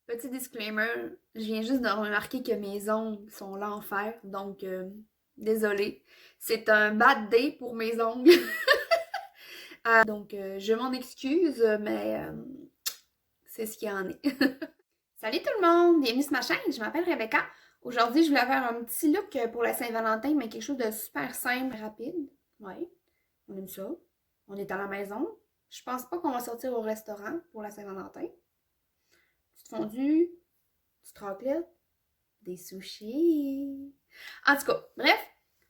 Petit disclaimer, je viens juste de remarquer que mes ongles sont l'enfer, donc désolée. C'est un bad day pour mes ongles. Donc je m'en excuse, mais c'est ce qu'il y en est. Salut tout le monde, bienvenue sur ma chaîne, je m'appelle Rebecca. Aujourd'hui, je voulais faire un petit look pour la Saint-Valentin, mais quelque chose de super simple, rapide. Ouais, on aime ça. On est à la maison. Je pense pas qu'on va sortir au restaurant pour la Saint-Valentin. Petite fondue, petite raclette, des sushis. En tout cas, bref,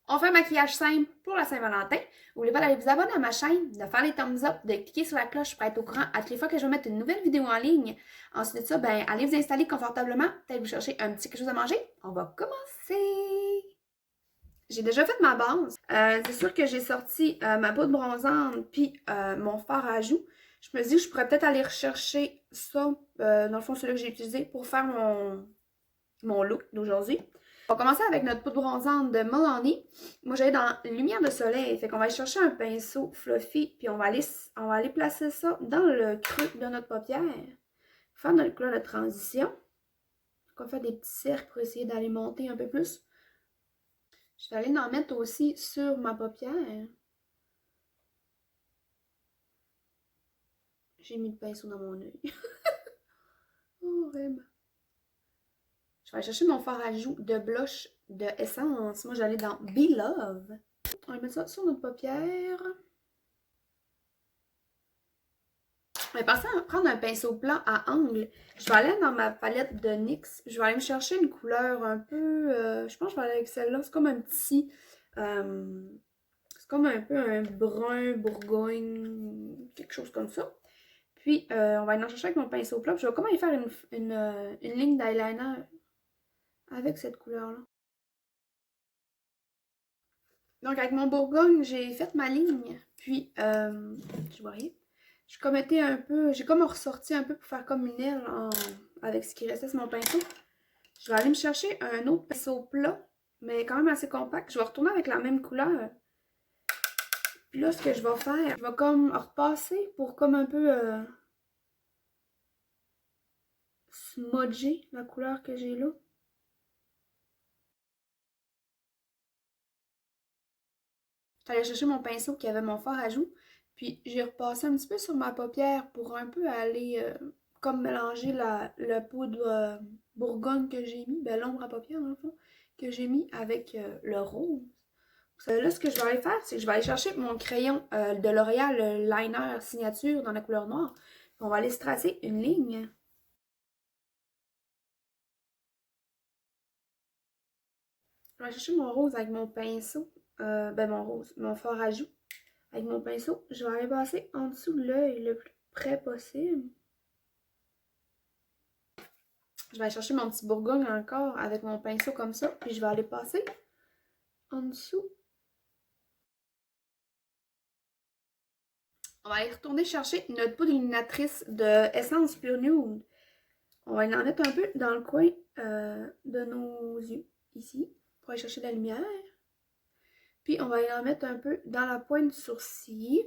on fait un maquillage simple pour la Saint-Valentin. N'oubliez pas d'aller vous abonner à ma chaîne, de faire les thumbs up, de cliquer sur la cloche pour être au courant à toutes les fois que je vais mettre une nouvelle vidéo en ligne. Ensuite de ça, ben, allez vous installer confortablement, peut-être vous chercher un petit quelque chose à manger. On va commencer! J'ai déjà fait ma base. C'est sûr que j'ai sorti ma poudre bronzante puis mon fard à joues. Je me dis que je pourrais peut-être aller rechercher ça, dans le fond, celui que j'ai utilisé pour faire mon look d'aujourd'hui. On va commencer avec notre poudre bronzante de Milani. Moi, j'allais dans Lumière de soleil. Fait qu'on va aller chercher un pinceau fluffy, puis on va aller placer ça dans le creux de notre paupière. Faire notre couleur de transition. On va faire des petits cercles pour essayer d'aller monter un peu plus. Je vais aller en mettre aussi sur ma paupière. J'ai mis le pinceau dans mon œil. Horrible. Je vais aller chercher mon fard à joues de blush de Essence. Moi, j'allais dans Be Love. On va mettre ça sur notre paupière. Je vais passer à prendre un pinceau blanc à angle. Je vais aller dans ma palette de NYX. Je vais aller me chercher une couleur un peu... je pense que je vais aller avec celle-là. C'est comme un petit... c'est comme un peu un brun bourgogne, quelque chose comme ça. Puis, on va aller en chercher avec mon pinceau plat. Je vais comment y faire une ligne d'eyeliner avec cette couleur-là. Donc, avec mon bourgogne, j'ai fait ma ligne. Puis, je vois rien. Je commettais un peu, j'ai comme ressorti un peu pour faire comme une aile avec ce qui restait sur mon pinceau. Je vais aller me chercher un autre pinceau plat, mais quand même assez compact. Je vais retourner avec la même couleur. Puis là, ce que je vais faire, je vais comme repasser pour comme un peu smudger la couleur que j'ai là. J'allais chercher mon pinceau qui avait mon fard à joues. Puis j'ai repassé un petit peu sur ma paupière pour un peu aller comme mélanger la poudre bourgogne que j'ai mis, ben l'ombre à paupières dans le fond, que j'ai mis avec le rose. Là, ce que je vais aller faire, c'est que je vais aller chercher mon crayon de L'Oréal, le liner signature dans la couleur noire. On va aller se tracer une ligne. Je vais chercher mon rose avec mon pinceau. Mon fard à joues. Avec mon pinceau, je vais aller passer en dessous de l'œil le plus près possible. Je vais aller chercher mon petit bourgogne encore avec mon pinceau comme ça. Puis je vais aller passer en dessous. On va aller retourner chercher notre poudre illuminatrice de Essence Pure Nude. On va en mettre un peu dans le coin de nos yeux, ici, pour aller chercher la lumière. Puis on va en mettre un peu dans la pointe du sourcil.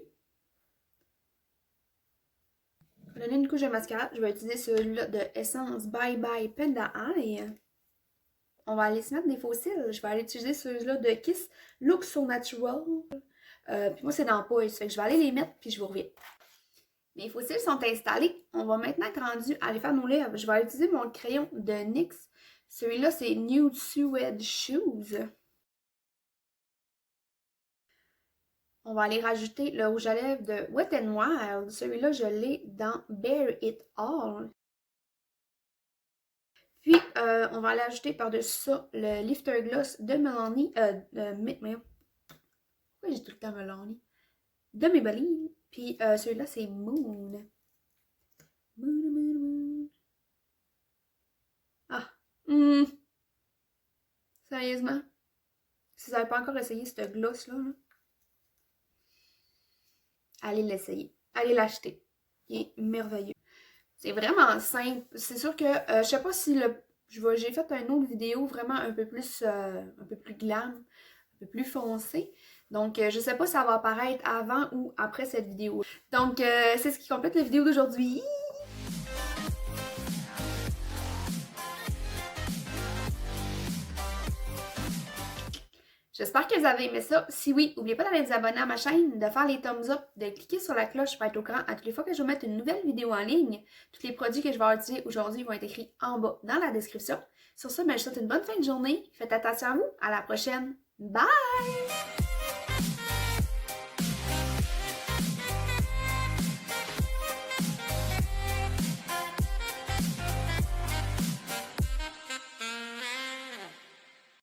Pour donner une couche de mascara, je vais utiliser celui-là de Essence Bye Bye Panda Eye. On va aller se mettre des faux cils. Je vais aller utiliser ceux-là de Kiss Look So Natural. Puis moi, c'est dans la poche. Fait que je vais aller les mettre, puis je vous reviens. Mes faux cils sont installés. On va maintenant être rendu à aller faire nos lèvres. Je vais aller utiliser mon crayon de NYX. Celui-là, c'est Nude Suede Shoes. On va aller rajouter le rouge à lèvres de Wet n Wild. Celui-là, je l'ai dans Bare It All. Puis, on va aller ajouter par-dessus ça le Lifter Gloss de Milani. Pourquoi j'ai tout le temps Milani? De Maybelline. Puis, celui-là, c'est Moon. Moon. Ah. Sérieusement? Si vous n'avez pas encore essayé ce gloss-là, allez l'essayer. Allez l'acheter. Il est merveilleux. C'est vraiment simple. C'est sûr que, je sais pas si j'ai fait une autre vidéo vraiment un peu plus glam, un peu plus foncé. Donc, je sais pas si ça va apparaître avant ou après cette vidéo. Donc, c'est ce qui complète la vidéo d'aujourd'hui. J'espère que vous avez aimé ça. Si oui, n'oubliez pas d'aller vous abonner à ma chaîne, de faire les thumbs up, de cliquer sur la cloche pour être au courant à toutes les fois que je vais mettre une nouvelle vidéo en ligne. Tous les produits que je vais utiliser aujourd'hui vont être écrits en bas dans la description. Sur ça, je vous souhaite une bonne fin de journée. Faites attention à vous. À la prochaine. Bye!